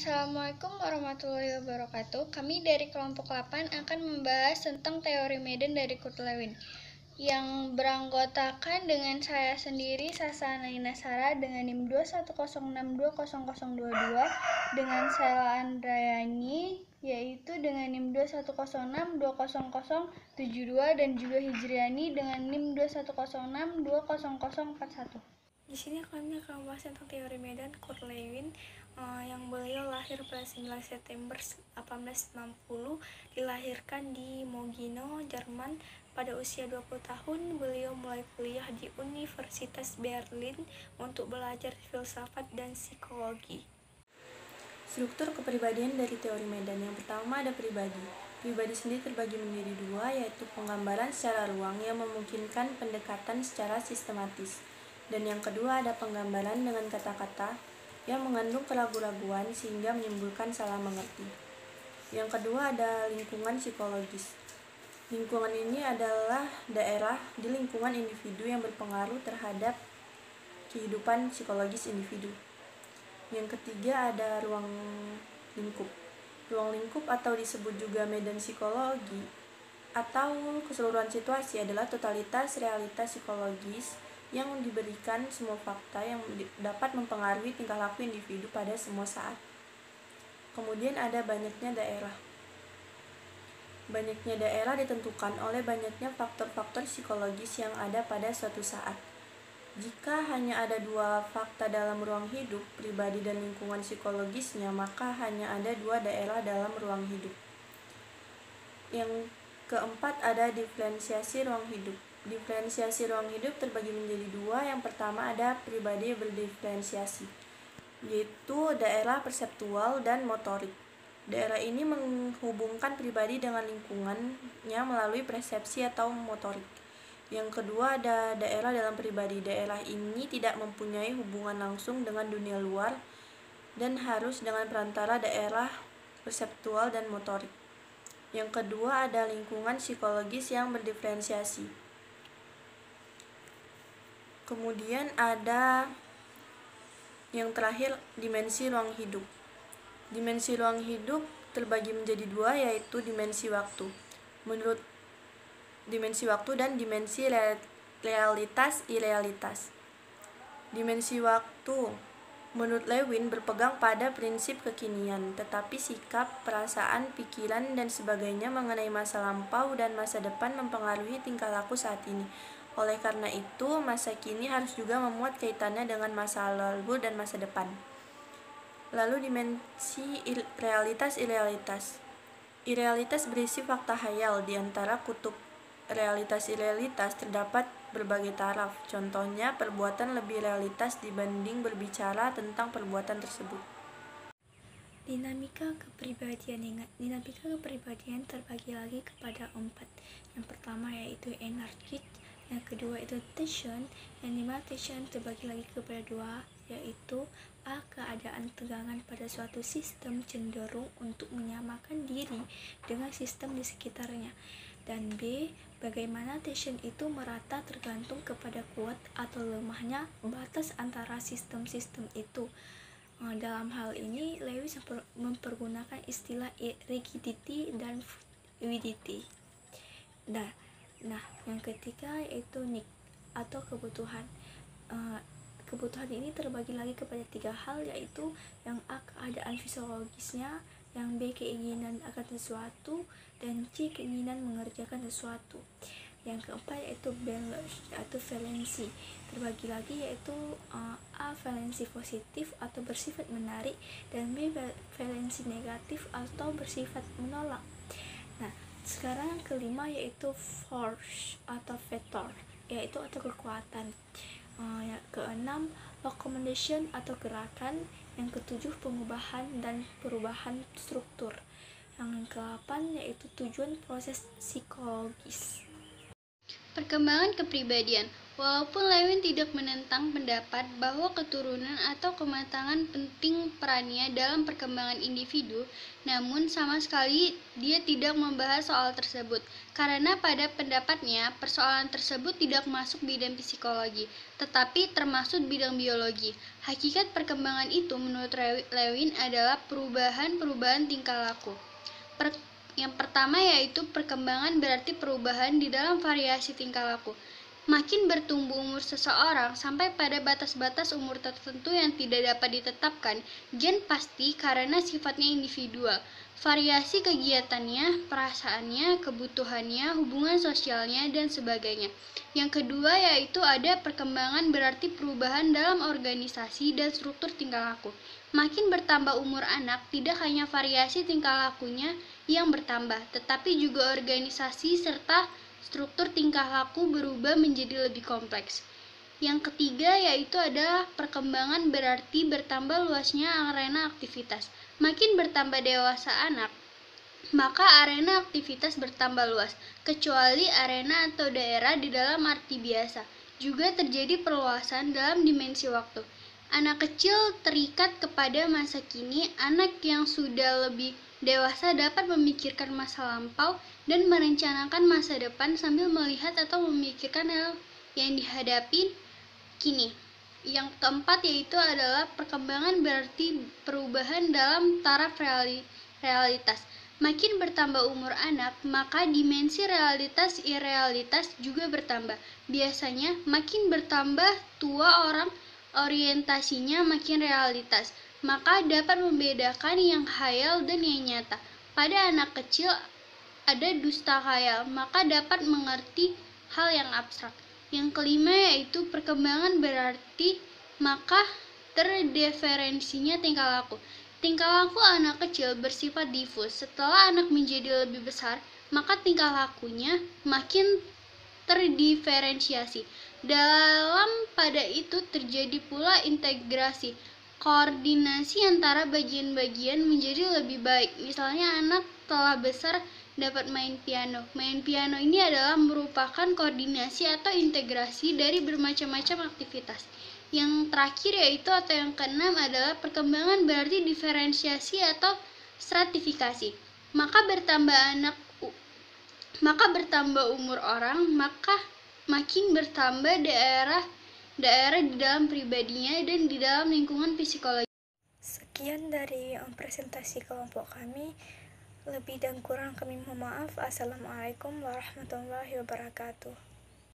Assalamualaikum warahmatullahi wabarakatuh. Kami dari kelompok 8 akan membahas tentang teori Medan dari Kurt Lewin yang beranggotakan dengan saya sendiri, Sasa Nainasara, dengan NIM 210620022, dengan Sela Andrayani, yaitu dengan NIM 210620072, dan juga Hijriani dengan NIM 210620041. Di sini kami akan membahas tentang teori Medan Kurt Lewin yang beliau lahir pada 9 September 1860, dilahirkan di Mogino, Jerman. Pada usia 20 tahun, beliau mulai kuliah di Universitas Berlin untuk belajar filsafat dan psikologi. Struktur kepribadian dari teori Medan. Yang pertama ada pribadi. Pribadi sendiri terbagi menjadi dua, yaitu penggambaran secara ruang yang memungkinkan pendekatan secara sistematis. Dan yang kedua ada penggambaran dengan kata-kata yang mengandung keraguan-raguan sehingga menimbulkan salah mengerti. Yang kedua ada lingkungan psikologis. Lingkungan ini adalah daerah di lingkungan individu yang berpengaruh terhadap kehidupan psikologis individu. Yang ketiga ada ruang lingkup. Ruang lingkup atau disebut juga medan psikologi atau keseluruhan situasi adalah totalitas realitas psikologis yang diberikan semua fakta yang dapat mempengaruhi tingkah laku individu pada semua saat. Kemudian ada banyaknya daerah. Banyaknya daerah ditentukan oleh banyaknya faktor-faktor psikologis yang ada pada suatu saat. Jika hanya ada dua fakta dalam ruang hidup, pribadi dan lingkungan psikologisnya, maka hanya ada dua daerah dalam ruang hidup. Yang keempat ada diferensiasi ruang hidup. Diferensiasi ruang hidup terbagi menjadi dua. Yang pertama ada pribadi berdiferensiasi, yaitu daerah perseptual dan motorik. Daerah ini menghubungkan pribadi dengan lingkungannya melalui persepsi atau motorik. Yang kedua ada daerah dalam pribadi. Daerah ini tidak mempunyai hubungan langsung dengan dunia luar dan harus dengan perantara daerah perseptual dan motorik. Yang kedua ada lingkungan psikologis yang berdiferensiasi. Kemudian ada yang terakhir dimensi ruang hidup. Dimensi ruang hidup terbagi menjadi dua, yaitu dimensi waktu. Menurut dimensi waktu dan dimensi realitas irealitas. Dimensi waktu menurut Lewin berpegang pada prinsip kekinian, tetapi sikap, perasaan, pikiran, dan sebagainya mengenai masa lampau dan masa depan mempengaruhi tingkah laku saat ini. Oleh karena itu, masa kini harus juga memuat kaitannya dengan masa lalu dan masa depan. Lalu dimensi realitas irealitas. Irealitas berisi fakta hayal. Di antara kutub realitas irealitas terdapat berbagai taraf. Contohnya, perbuatan lebih realitas dibanding berbicara tentang perbuatan tersebut. Dinamika kepribadian terbagi lagi kepada 4. Yang pertama yaitu energi, yang kedua itu tension, yang dimana tension terbagi lagi kepada 2, yaitu A. Keadaan tegangan pada suatu sistem cenderung untuk menyamakan diri dengan sistem di sekitarnya, dan B. Bagaimana tension itu merata tergantung kepada kuat atau lemahnya batas antara sistem-sistem itu. Dalam hal ini, Lewis mempergunakan istilah rigidity dan fluidity. Nah, yang ketiga yaitu need atau kebutuhan. Kebutuhan ini terbagi lagi kepada 3 hal, yaitu yang A. Keadaan fisiologisnya, yang B. Keinginan akan sesuatu, dan C. Keinginan mengerjakan sesuatu. Yang keempat yaitu balance atau valensi, terbagi lagi yaitu A. Valensi positif atau bersifat menarik, dan B. Valensi negatif atau bersifat menolak. Nah, sekarang yang kelima yaitu force atau vector, yaitu atau kekuatan. Yang keenam recommendation atau gerakan. Yang ketujuh pengubahan dan perubahan struktur. Yang ke-8 yaitu tujuan proses psikologis. Perkembangan kepribadian. Walaupun Lewin tidak menentang pendapat bahwa keturunan atau kematangan penting perannya dalam perkembangan individu, namun sama sekali dia tidak membahas soal tersebut, karena pada pendapatnya persoalan tersebut tidak masuk bidang psikologi, tetapi termasuk bidang biologi. Hakikat perkembangan itu menurut Lewin adalah perubahan-perubahan tingkah laku. Yang pertama yaitu perkembangan berarti perubahan di dalam variasi tingkah laku. Makin bertumbuh umur seseorang sampai pada batas-batas umur tertentu yang tidak dapat ditetapkan, gen pasti karena sifatnya individual. Variasi kegiatannya, perasaannya, kebutuhannya, hubungan sosialnya, dan sebagainya. Yang kedua yaitu ada perkembangan berarti perubahan dalam organisasi dan struktur tingkah laku. Makin bertambah umur anak, tidak hanya variasi tingkah lakunya yang bertambah, tetapi juga organisasi serta struktur tingkah laku berubah menjadi lebih kompleks. Yang ketiga yaitu adalah perkembangan berarti bertambah luasnya arena aktivitas. Makin bertambah dewasa anak, maka arena aktivitas bertambah luas, kecuali arena atau daerah di dalam arti biasa. Juga terjadi perluasan dalam dimensi waktu. Anak kecil terikat kepada masa kini, anak yang sudah lebih dewasa dapat memikirkan masa lampau dan merencanakan masa depan sambil melihat atau memikirkan hal yang dihadapi kini. Yang keempat yaitu adalah perkembangan berarti perubahan dalam taraf realitas. Makin bertambah umur anak, maka dimensi realitas irealitas juga bertambah. Biasanya makin bertambah tua orang, orientasinya makin realitas, maka dapat membedakan yang khayal dan yang nyata. Pada anak kecil ada dusta khayal, maka dapat mengerti hal yang abstrak. Yang kelima yaitu perkembangan berarti maka terdiferensinya tingkah laku. Tingkah laku anak kecil bersifat difus. Setelah anak menjadi lebih besar, maka tingkah lakunya makin terdiferensiasi. Dalam pada itu terjadi pula integrasi, koordinasi antara bagian-bagian menjadi lebih baik. Misalnya anak telah besar dapat main piano. Main piano ini adalah merupakan koordinasi atau integrasi dari bermacam-macam aktivitas. Yang terakhir yaitu atau yang keenam adalah perkembangan berarti diferensiasi atau stratifikasi. Maka bertambah umur orang, maka makin bertambah daerah di dalam pribadinya dan di dalam lingkungan psikologi. Sekian dari presentasi kelompok kami. Lebih dan kurang kami mohon maaf. Assalamualaikum warahmatullahi wabarakatuh.